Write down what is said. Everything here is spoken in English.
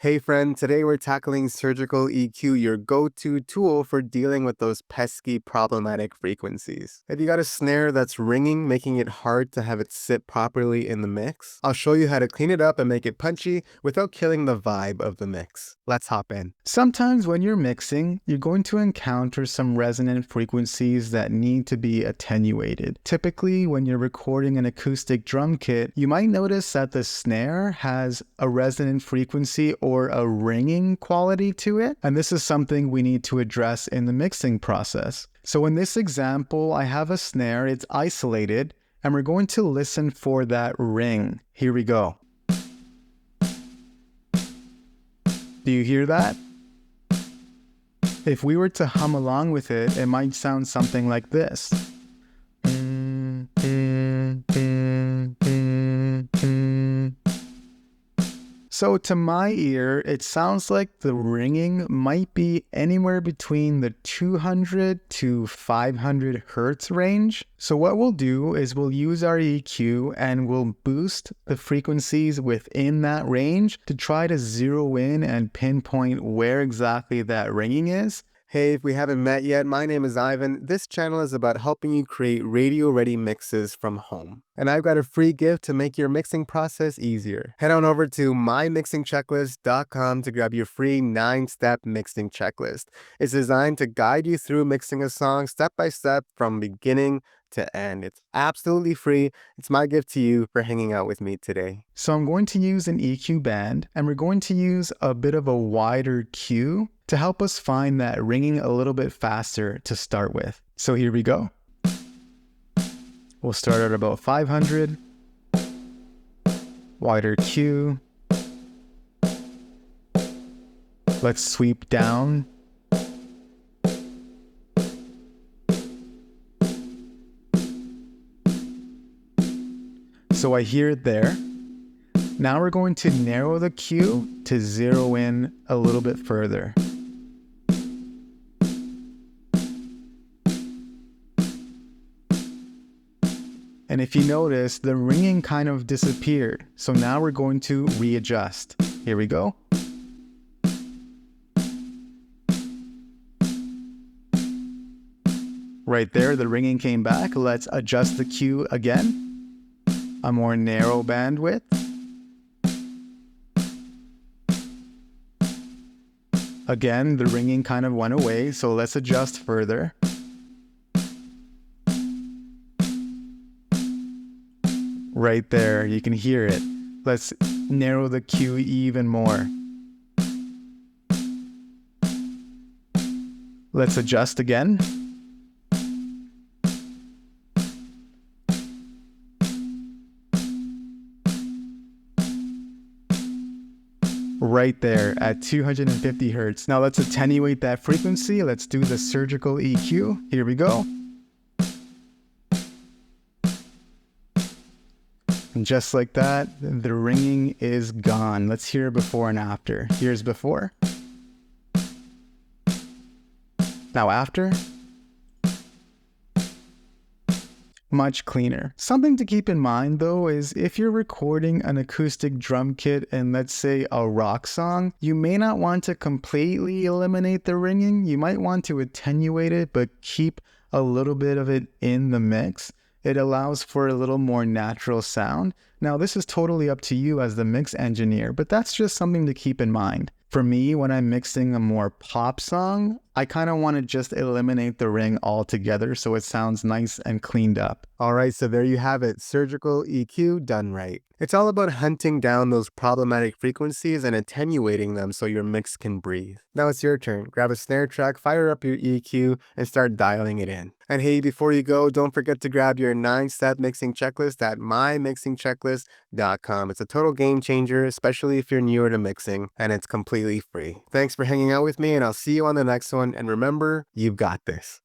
Hey friend, today we're tackling surgical EQ, your go-to tool for dealing with those pesky problematic frequencies. If you got a snare that's ringing, making it hard to have it sit properly in the mix, I'll show you how to clean it up and make it punchy without killing the vibe of the mix. Let's hop in. Sometimes when you're mixing, you're going to encounter some resonant frequencies that need to be attenuated. Typically, when you're recording an acoustic drum kit, you might notice that the snare has a resonant frequency or a ringing quality to it, and this is something we need to address in the mixing process. So in this example, I have a snare, it's isolated, and we're going to listen for that ring. Here we go. Do you hear that? If we were to hum along with it, it might sound something like this. So to my ear, it sounds like the ringing might be anywhere between the 200 to 500 hertz range. So what we'll do is we'll use our EQ and we'll boost the frequencies within that range to try to zero in and pinpoint where exactly that ringing is. Hey, if we haven't met yet, my name is Ivan. This channel is about helping you create radio-ready mixes from home. And I've got a free gift to make your mixing process easier. Head on over to mymixingchecklist.com to grab your free 9-step mixing checklist. It's designed to guide you through mixing a song step by step from beginning to end. It's absolutely free. It's my gift to you for hanging out with me today. So I'm going to use an EQ band, and we're going to use a bit of a wider Q to help us find that ringing a little bit faster to start with. So here we go. We'll start at about 500, wider Q. Let's sweep down. So I hear it there. Now we're going to narrow the Q to zero in a little bit further. And if you notice, the ringing kind of disappeared. So now we're going to readjust. Here we go. Right there, the ringing came back. Let's adjust the Q again. A more narrow bandwidth. Again, the ringing kind of went away, so let's adjust further. Right there, you can hear it. Let's narrow the Q even more. Let's adjust again. Right there at 250 hertz. Now let's attenuate that frequency. Let's do the surgical EQ. Here we go. And just like that, the ringing is gone. Let's hear before and after. Here's before. Now after. Much cleaner. Something to keep in mind though is if you're recording an acoustic drum kit in, let's say, a rock song, you may not want to completely eliminate the ringing. You might want to attenuate it but keep a little bit of it in the mix. It allows for a little more natural sound. Now this is totally up to you as the mix engineer, but that's just something to keep in mind. For me, when I'm mixing a more pop song, I kind of want to just eliminate the ring altogether so it sounds nice and cleaned up. Alright, so there you have it, surgical EQ done right. It's all about hunting down those problematic frequencies and attenuating them so your mix can breathe. Now it's your turn. Grab a snare track, fire up your EQ, and start dialing it in. And hey, before you go, don't forget to grab your 9-step mixing checklist at mymixingchecklist.com. It's a total game changer, especially if you're newer to mixing, and it's completely free. Thanks for hanging out with me, and I'll see you on the next one, and remember, you've got this.